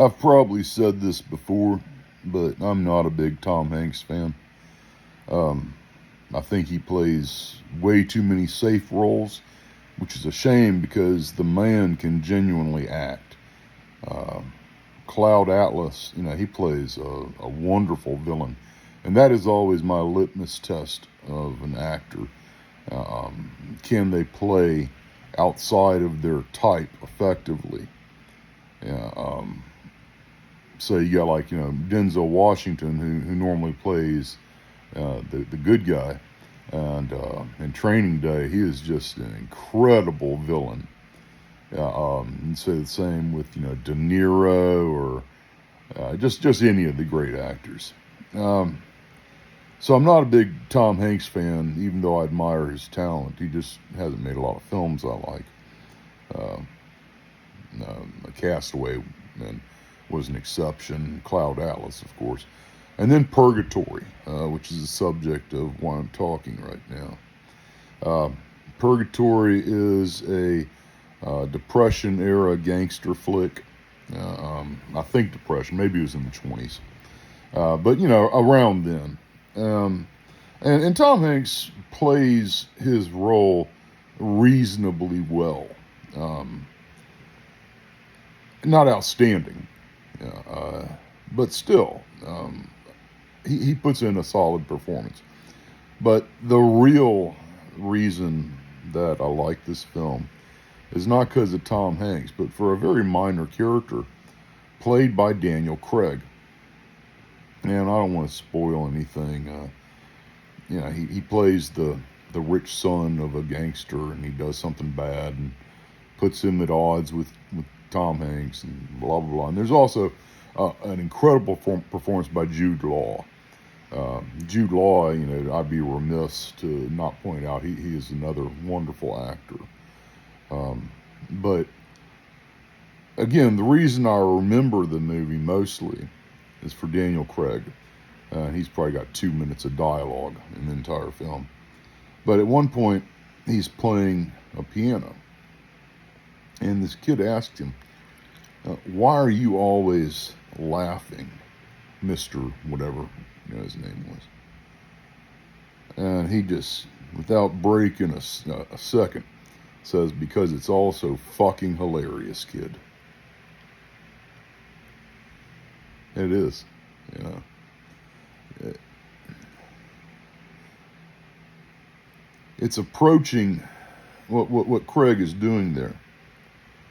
I've probably said this before, but I'm not a big Tom Hanks fan. Um, I think he plays way too many safe roles, which is a shame because the man can genuinely act. Um, Cloud Atlas, he plays a wonderful villain. And that is always my litmus test of an actor. Can they play outside of their type effectively? Yeah, so you got like Denzel Washington, who normally plays the good guy, and in Training Day he is just an incredible villain. And say the same with De Niro or just any of the great actors. Um, so I'm not a big Tom Hanks fan, even though I admire his talent. He just hasn't made a lot of films I like. Uh, Castaway and was an exception. Cloud Atlas, of course, and then Purgatory, which is the subject of why I'm talking right now. Purgatory is a Depression era gangster flick. I think Depression, maybe it was in the 20s, but around then. And Tom Hanks plays his role reasonably well. Not outstanding, but still, he puts in a solid performance. But the real reason that I like this film is not because of Tom Hanks, but for a very minor character played by Daniel Craig. And I don't want to spoil anything. He plays the rich son of a gangster, and he does something bad and puts him at odds with Tom Hanks and blah, blah, blah. And there's also an incredible performance by Jude Law. Jude Law, I'd be remiss to not point out he is another wonderful actor. But again, the reason I remember the movie mostly is for Daniel Craig. He's probably got 2 minutes of dialogue in the entire film. But at one point, he's playing a piano. And this kid asked him, why are you always laughing, Mr. whatever his name was? And he just, without breaking a second, says, because it's all so fucking hilarious, kid. It is, It's approaching, what Craig is doing there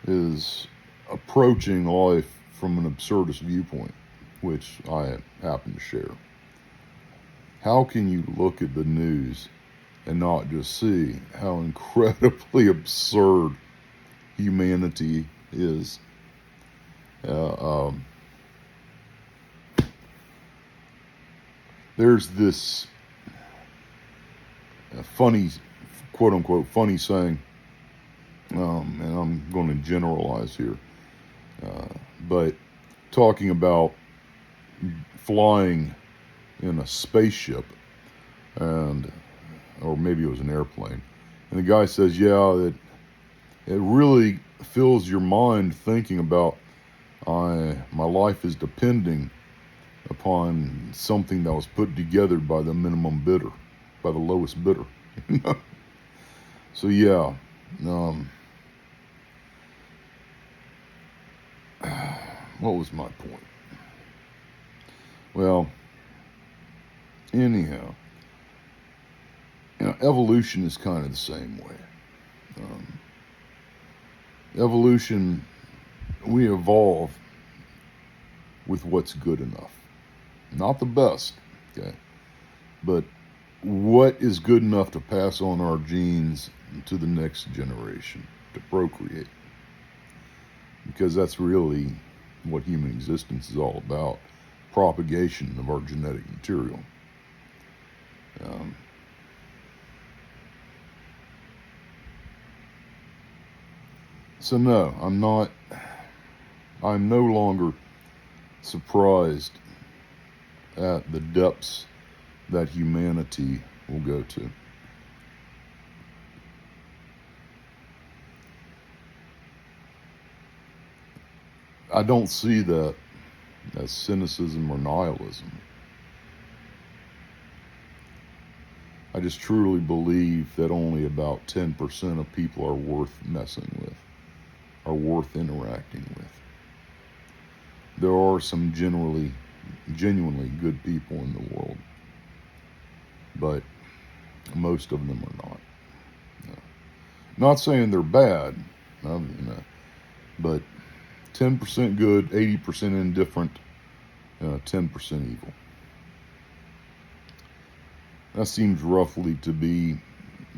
is approaching life from an absurdist viewpoint, which I happen to share. How can you look at the news and not just see how incredibly absurd humanity is? There's this funny, quote unquote, funny saying, and I'm going to generalize here, but talking about flying in a spaceship, or maybe it was an airplane, and the guy says, yeah, it really fills your mind thinking about my life is depending upon something that was put together by the minimum bidder, by the lowest bidder. So yeah, what was my point? Well, anyhow, evolution is kind of the same way. Evolution, we evolve with what's good enough. Not the best, okay? But what is good enough to pass on our genes to the next generation, to procreate? Because that's really what human existence is all about, propagation of our genetic material. So no, I'm no longer surprised at the depths that humanity will go to. I don't see that as cynicism or nihilism. I just truly believe that only about 10% of people are worth messing with, are worth interacting with. There are some genuinely good people in the world, but most of them are not. No. Not saying they're bad, but 10% good, 80% indifferent, 10% evil. That seems roughly to be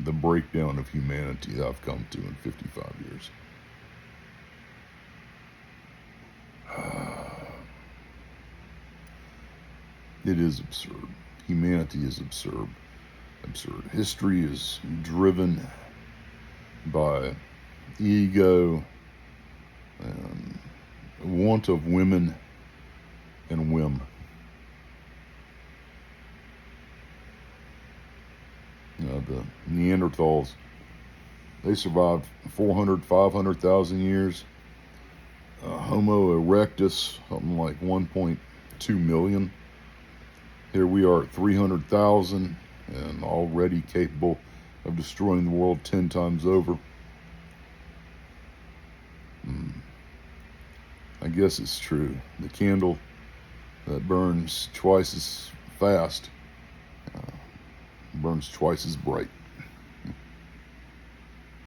the breakdown of humanity that I've come to in 55 years. It is absurd. Humanity is absurd. History is driven by ego and want of women and whim. The Neanderthals, they survived 400, 500,000 years. Homo erectus, something like 1.2 million. Here we are at 300,000 and already capable of destroying the world 10 times over. I guess it's true. The candle that burns twice as fast burns twice as bright.